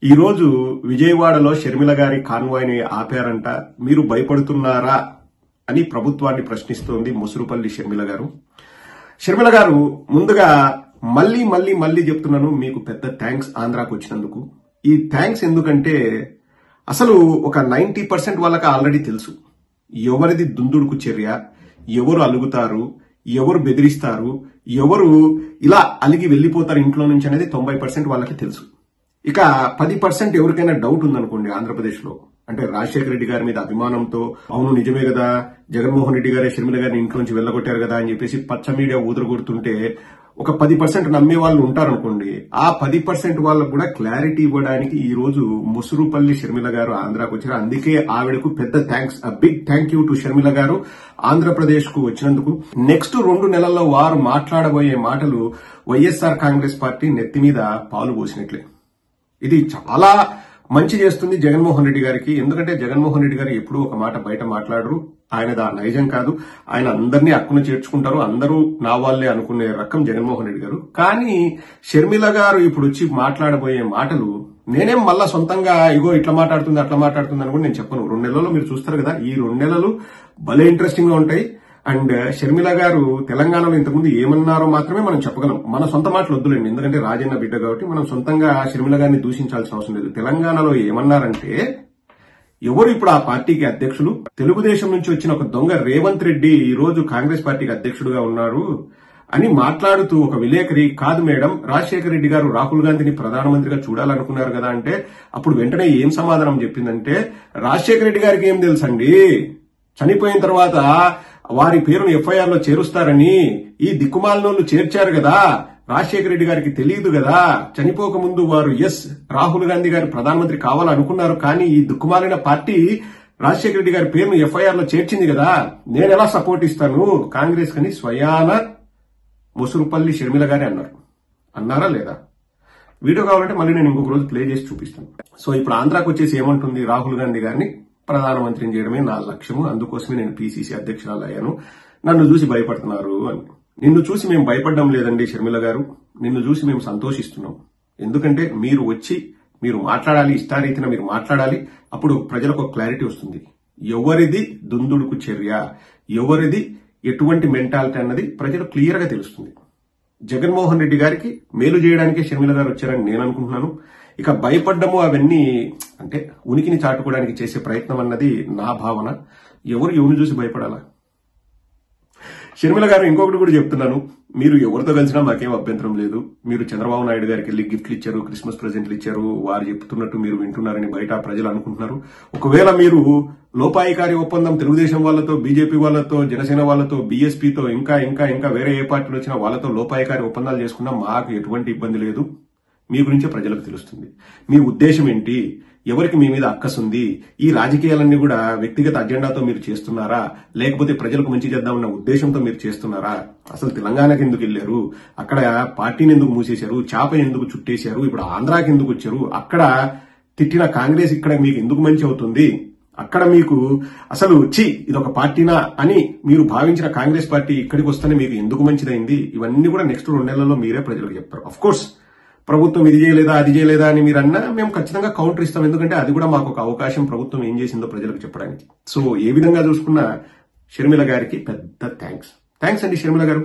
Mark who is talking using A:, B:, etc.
A: ఈ రోజు విజయవాడలో షర్మిల గారి కాన్వాయ్ ని ఆపారంట. మీరు భయపడుతున్నారా అని ప్రభుత్వాన్ని ప్రశ్నిస్తోంది ముసురుపల్లి షర్మిల గారు. షర్మిల గారు ముందుగా మళ్ళీ చెప్తున్నాను, మీకు పెద్ద థ్యాంక్స్ ఆంధ్రాకు వచ్చినందుకు. ఈ థ్యాంక్స్ ఎందుకంటే అసలు ఒక 90% వాళ్ళకి ఆల్రెడీ తెలుసు ఎవరిది దుందుడుకు చర్య, ఎవరు అలుగుతారు, ఎవరు బెదిరిస్తారు, ఎవరు ఇలా అలిగి వెళ్లిపోతారు ఇంట్లో నుంచి అనేది 90% వాళ్ళకి తెలుసు. ఇక 10% ఎవరికైనా డౌట్ ఉందనుకోండి ఆంధ్రప్రదేశ్ లో, అంటే రాజశేఖర రెడ్డి గారి మీద అభిమానంతో అవును నిజమే కదా, జగన్మోహన్ రెడ్డి గారే షర్మిల గారిని ఇంట్లోంచి వెళ్ళగొట్టారు కదా అని చెప్పేసి పచ్చ మీడియా ఊదరగొడుతుంటే ఒక 10% నమ్మే వాళ్ళు ఉంటారనుకోండి. ఆ 10% వాళ్ళకు కూడా క్లారిటీ ఇవ్వడానికి ఈ రోజు ముసురుపల్లి షర్మిల గారు ఆంధ్రాకు వచ్చారు. అందుకే ఆవిడకు పెద్ద thanks, big thank you to Sharmila garu Andhra Pradesh కు వచ్చినందుకు. నెక్స్ట్ 2 నెలల్లో వారు మాట్లాడబోయే మాటలు వైఎస్ఆర్ కాంగ్రెస్ పార్టీ నెత్తి మీద పాలు పోసినట్లే. ఇది చాలా మంచి చేస్తుంది జగన్మోహన్ రెడ్డి గారికి. ఎందుకంటే జగన్మోహన్ రెడ్డి గారు ఎప్పుడూ ఒక మాట బయట మాట్లాడరు, ఆయన నైజం కాదు, ఆయన అందరినీ అక్కున చేర్చుకుంటారు, అందరూ నా వాళ్లే అనుకునే రకం జగన్మోహన్ రెడ్డి గారు. కానీ షర్మిల గారు ఇప్పుడు వచ్చి మాట్లాడబోయే మాటలు నేనేం మళ్ళా సొంతంగా ఇగో ఇట్లా మాట్లాడుతుంది అట్లా మాట్లాడుతుంది అని కూడా నేను చెప్పను. 2 నెలల్లో మీరు చూస్తారు కదా, ఈ 2 నెలలు భలే ఇంట్రెస్టింగ్ గా ఉంటాయి. అండ్ షర్మిల గారు తెలంగాణలో ఇంతకుముందు ఏమన్నారో మాత్రమే మనం చెప్పగలం, మన సొంత మాటలు వద్దులేండి, ఎందుకంటే రాజన్న బిడ్డ కాబట్టి మనం సొంతంగా షర్మిల గారిని దూషించాల్సిన అవసరం లేదు. తెలంగాణలో ఏమన్నారంటే, ఎవరు ఇప్పుడు ఆ పార్టీకి అధ్యక్షులు, తెలుగుదేశం నుంచి వచ్చిన ఒక దొంగ రేవంత్ రెడ్డి ఈ రోజు కాంగ్రెస్ పార్టీకి అధ్యక్షుడుగా ఉన్నారు అని మాట్లాడుతూ ఒక విలేకరి, కాదు మేడం రాజశేఖర రెడ్డి గారు రాహుల్ గాంధీని ప్రధానమంత్రిగా చూడాలనుకున్నారు కదా అంటే, అప్పుడు వెంటనే ఏం సమాధానం చెప్పిందంటే, రాజశేఖర రెడ్డి గారికి ఏం తెలుసండి, చనిపోయిన తర్వాత వారి పేరును ఎఫ్ఐఆర్ లో చేరుస్తారని ఈ దిక్కుమాలినోళ్లు చేర్చారు కదా, రాజశేఖర రెడ్డి గారికి తెలియదు కదా, చనిపోక ముందు వారు రాహుల్ గాంధీ గారు ప్రధానమంత్రి కావాలనుకున్నారు, కానీ ఈ దిక్కుమాలిన పార్టీ రాజశేఖర రెడ్డి గారి పేరును ఎఫ్ఐఆర్ లో చేర్చింది కదా, నేను ఎలా సపోర్ట్ ఇస్తాను కాంగ్రెస్ కని స్వయాన ముసురుపల్లి షర్మిల గారే అన్నారు. అన్నారా లేదా? వీడియో కావాలంటే మళ్ళీ నేను ఇంకొక రోజు ప్లే చేసి చూపిస్తాను. సో ఇప్పుడు ఆంధ్రాకు వచ్చేసి ఏమంటుంది, రాహుల్ గాంధీ గారిని ప్రధానమంత్రిని చేయడమే నా లక్ష్యము, అందుకోసమే నేను పిసిసి అధ్యక్షురాలు అయ్యాను, నన్ను చూసి భయపడుతున్నారు అని. నిన్ను చూసి మేము భయపడడం లేదండి షర్మిల గారు, నిన్ను చూసి మేము సంతోషిస్తున్నాం. ఎందుకంటే మీరు వచ్చి మీరు మాట్లాడాలి, ఇష్టారీతిన మీరు మాట్లాడాలి, అప్పుడు ప్రజలకు క్లారిటీ వస్తుంది. ఎవరిది దుందుడుకు చర్య, ఎవరిది ఎటువంటి మెంటాలిటీ అన్నది ప్రజలు క్లియర్ గా తెలుస్తుంది. జగన్మోహన్ రెడ్డి గారికి మేలు చేయడానికే షర్మిల గారు వచ్చారని నేను అనుకుంటున్నాను. ఇక భయపడ్డము అవన్నీ అంటే ఉనికిని చాటుకోవడానికి చేసే ప్రయత్నం అన్నది నా భావన. ఎవరిని చూసి భయపడాలా? షర్మిల గారు ఇంకొకటి కూడా చెప్తున్నాను, మీరు ఎవరితో కలిసినా మాకేం అభ్యంతరం లేదు. మీరు చంద్రబాబు నాయుడు గారికి వెళ్లి గిఫ్ట్లు ఇచ్చారు, క్రిస్మస్ ప్రెజెంట్లు ఇచ్చారు, వారు చెప్తున్నట్టు మీరు వింటున్నారని బయట ప్రజలు అనుకుంటున్నారు. ఒకవేళ మీరు లోపాయికారి ఒప్పందం తెలుగుదేశం వాళ్ళతో, బీజేపీ వాళ్ళతో, జనసేన వాళ్ళతో, బీఎస్పీతో ఇంకా వేరే ఏ పార్టీలు వచ్చినా వాళ్ళతో లోపాయికారి ఒప్పందాలు చేసుకున్నా మాకు ఎటువంటి ఇబ్బంది లేదు. మీ గురించే ప్రజలకు తెలుస్తుంది. మీ ఉద్దేశం ఏంటి, ఎవరికి మీ మీద అక్కసుంది, ఈ రాజకీయాలన్నీ కూడా వ్యక్తిగత అజెండాతో మీరు చేస్తున్నారా, లేకపోతే ప్రజలకు మంచి చేద్దామన్న ఉద్దేశంతో మీరు చేస్తున్నారా? అసలు తెలంగాణకి ఎందుకు వెళ్లారు, అక్కడ పార్టీని ఎందుకు మూసేశారు, చాప ఎందుకు చుట్టేశారు, ఇప్పుడు ఆంధ్రాకి ఎందుకు వచ్చారు, అక్కడ తిట్టిన కాంగ్రెస్ ఇక్కడ మీకు ఎందుకు మంచి అవుతుంది, అక్కడ మీకు అసలు ఇదొక పార్టీనా అని మీరు భావించిన కాంగ్రెస్ పార్టీ ఇక్కడికి వస్తేనే మీకు ఎందుకు మంచిదైంది, ఇవన్నీ కూడా నెక్స్ట్ 2 నెలల్లో మీరే ప్రజలకు చెప్తారు. అఫ్ కోర్స్ ప్రభుత్వం ఇది చేయలేదా అది చేయలేదా అని మీరు అన్నా మేము ఖచ్చితంగా కౌంటర్ ఇస్తాం, ఎందుకంటే అది కూడా మాకు ఒక అవకాశం ప్రభుత్వం ఏం చేసిందో ప్రజలకు చెప్పడానికి. సో ఏ విధంగా చూసుకున్నా షర్మిల గారికి పెద్ద థ్యాంక్స్ అండి షర్మిల గారు.